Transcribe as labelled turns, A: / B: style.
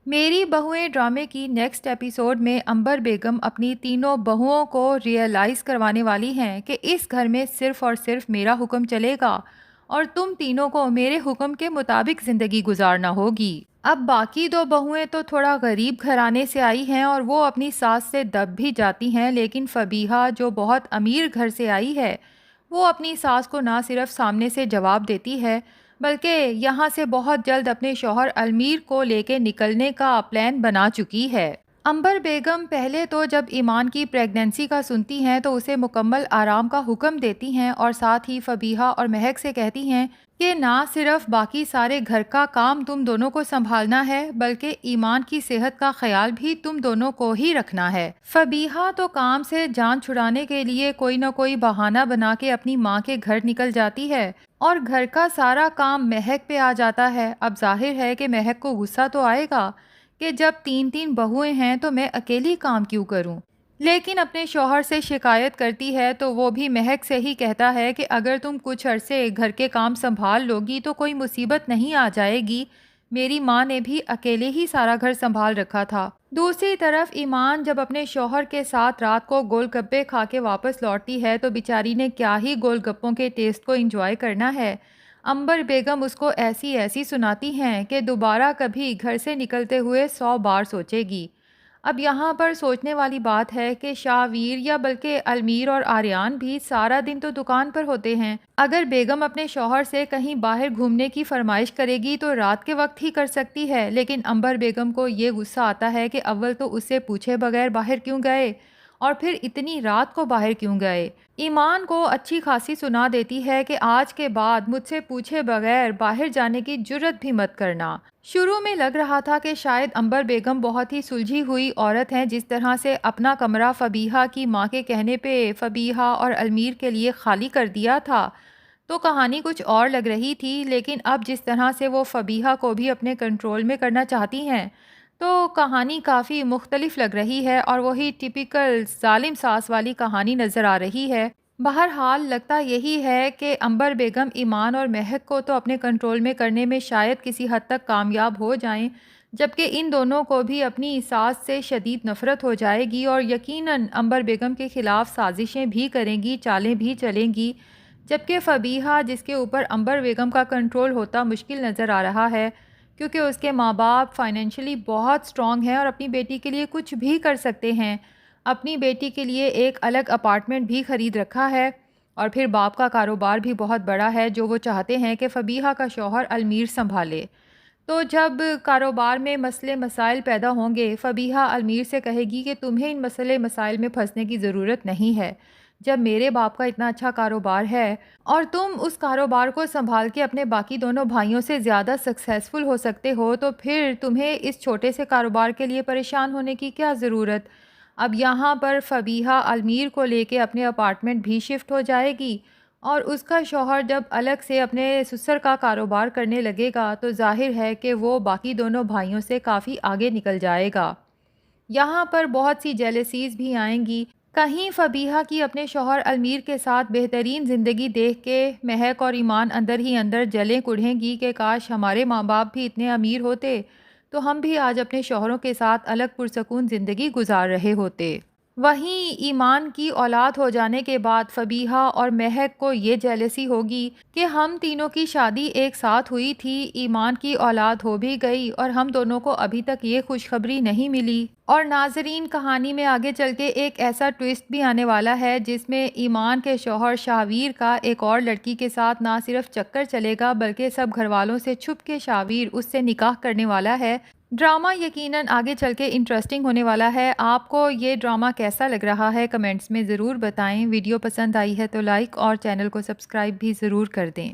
A: میری بہویں ڈرامے کی نیکسٹ ایپیسوڈ میں عنبر بیگم اپنی تینوں بہوؤں کو ریئلائز کروانے والی ہیں کہ اس گھر میں صرف اور صرف میرا حکم چلے گا اور تم تینوں کو میرے حکم کے مطابق زندگی گزارنا ہوگی۔ اب باقی دو بہویں تو تھوڑا غریب گھرانے سے آئی ہیں اور وہ اپنی ساس سے دب بھی جاتی ہیں، لیکن فبیہہ جو بہت امیر گھر سے آئی ہے وہ اپنی ساس کو نہ صرف سامنے سے جواب دیتی ہے بلکہ یہاں سے بہت جلد اپنے شوہر المیر کو لے کے نکلنے کا پلان بنا چکی ہے۔ عنبر بیگم پہلے تو جب ایمان کی پریگننسی کا سنتی ہیں تو اسے مکمل آرام کا حکم دیتی ہیں اور ساتھ ہی فبیہہ اور مہک سے کہتی ہیں کہ نہ صرف باقی سارے گھر کا کام تم دونوں کو سنبھالنا ہے بلکہ ایمان کی صحت کا خیال بھی تم دونوں کو ہی رکھنا ہے۔ فبیہہ تو کام سے جان چھڑانے کے لیے کوئی نہ کوئی بہانہ بنا کے اپنی ماں کے گھر نکل جاتی ہے اور گھر کا سارا کام مہک پہ آ جاتا ہے۔ اب ظاہر ہے کہ مہک کو غصہ تو آئے گا کہ جب تین بہویں ہیں تو میں اکیلی کام کیوں کروں، لیکن اپنے شوہر سے شکایت کرتی ہے تو وہ بھی مہک سے ہی کہتا ہے کہ اگر تم کچھ عرصے گھر کے کام سنبھال لو گی تو کوئی مصیبت نہیں آ جائے گی، میری ماں نے بھی اکیلے ہی سارا گھر سنبھال رکھا تھا۔ دوسری طرف ایمان جب اپنے شوہر کے ساتھ رات کو گول گپے کھا کے واپس لوٹتی ہے تو بیچاری نے کیا ہی گول گپوں کے ٹیسٹ کو انجوائے کرنا ہے۔ عنبر بیگم اس کو ایسی سناتی ہیں کہ دوبارہ کبھی گھر سے نکلتے ہوئے 100 بار سوچے گی۔ اب یہاں پر سوچنے والی بات ہے کہ شاہویر یا بلکہ المیر اور آریان بھی سارا دن تو دکان پر ہوتے ہیں۔ اگر بیگم اپنے شوہر سے کہیں باہر گھومنے کی فرمائش کرے گی تو رات کے وقت ہی کر سکتی ہے، لیکن عنبر بیگم کو یہ غصہ آتا ہے کہ اول تو اس سے پوچھے بغیر باہر کیوں گئے اور پھر اتنی رات کو باہر کیوں گئے۔ ایمان کو اچھی خاصی سنا دیتی ہے کہ آج کے بعد مجھ سے پوچھے بغیر باہر جانے کی جرت بھی مت کرنا۔ شروع میں لگ رہا تھا کہ شاید عنبر بیگم بہت ہی سلجھی ہوئی عورت ہیں، جس طرح سے اپنا کمرہ فبیہہ کی ماں کے کہنے پہ فبیہہ اور المیر کے لیے خالی کر دیا تھا تو کہانی کچھ اور لگ رہی تھی، لیکن اب جس طرح سے وہ فبیہہ کو بھی اپنے کنٹرول میں کرنا چاہتی ہیں تو کہانی کافی مختلف لگ رہی ہے اور وہی ٹپیکل ظالم ساس والی کہانی نظر آ رہی ہے۔ بہرحال لگتا یہی ہے کہ عنبر بیگم ایمان اور مہک کو تو اپنے کنٹرول میں کرنے میں شاید کسی حد تک کامیاب ہو جائیں، جبکہ ان دونوں کو بھی اپنی ساس سے شدید نفرت ہو جائے گی اور یقیناً عنبر بیگم کے خلاف سازشیں بھی کریں گی، چالیں بھی چلیں گی، جبکہ فبیہہ جس کے اوپر عنبر بیگم کا کنٹرول ہوتا مشکل نظر آ رہا ہے کیونکہ اس کے ماں باپ فائنینشلی بہت سٹرونگ ہیں اور اپنی بیٹی کے لیے کچھ بھی کر سکتے ہیں۔ اپنی بیٹی کے لیے ایک الگ اپارٹمنٹ بھی خرید رکھا ہے اور پھر باپ کا کاروبار بھی بہت بڑا ہے جو وہ چاہتے ہیں کہ فبیہہ کا شوہر المیر سنبھالے۔ تو جب کاروبار میں مسئلے مسائل پیدا ہوں گے فبیہہ المیر سے کہے گی کہ تمہیں ان مسئلے مسائل میں پھنسنے کی ضرورت نہیں ہے، جب میرے باپ کا اتنا اچھا کاروبار ہے اور تم اس کاروبار کو سنبھال کے اپنے باقی دونوں بھائیوں سے زیادہ سکسیسفل ہو سکتے ہو تو پھر تمہیں اس چھوٹے سے کاروبار کے لیے پریشان ہونے کی کیا ضرورت۔ اب یہاں پر فبیہہ المیر کو لے کے اپنے اپارٹمنٹ بھی شفٹ ہو جائے گی اور اس کا شوہر جب الگ سے اپنے سسر کا کاروبار کرنے لگے گا تو ظاہر ہے کہ وہ باقی دونوں بھائیوں سے کافی آگے نکل جائے گا۔ یہاں پر بہت سی جیلسیز بھی آئیں گی، کہیں فبیہہ کی اپنے شوہر المیر کے ساتھ بہترین زندگی دیکھ کے مہک اور ایمان اندر ہی اندر جلیں کڑھیں گی کہ کاش ہمارے ماں باپ بھی اتنے امیر ہوتے تو ہم بھی آج اپنے شوہروں کے ساتھ الگ پرسکون زندگی گزار رہے ہوتے۔ وہیں ایمان کی اولاد ہو جانے کے بعد فبیہہ اور مہک کو یہ جیلسی ہوگی کہ ہم تینوں کی شادی ایک ساتھ ہوئی تھی، ایمان کی اولاد ہو بھی گئی اور ہم دونوں کو ابھی تک یہ خوشخبری نہیں ملی۔ اور ناظرین کہانی میں آگے چل کے ایک ایسا ٹویسٹ بھی آنے والا ہے جس میں ایمان کے شوہر شاہویر کا ایک اور لڑکی کے ساتھ نہ صرف چکر چلے گا بلکہ سب گھر والوں سے چھپ کے شاہویر اس سے نکاح کرنے والا ہے۔ ڈرامہ یقیناً آگے چل کے انٹرسٹنگ ہونے والا ہے۔ آپ کو یہ ڈرامہ کیسا لگ رہا ہے کمنٹس میں ضرور بتائیں۔ ویڈیو پسند آئی ہے تو لائک اور چینل کو سبسکرائب بھی ضرور کر دیں۔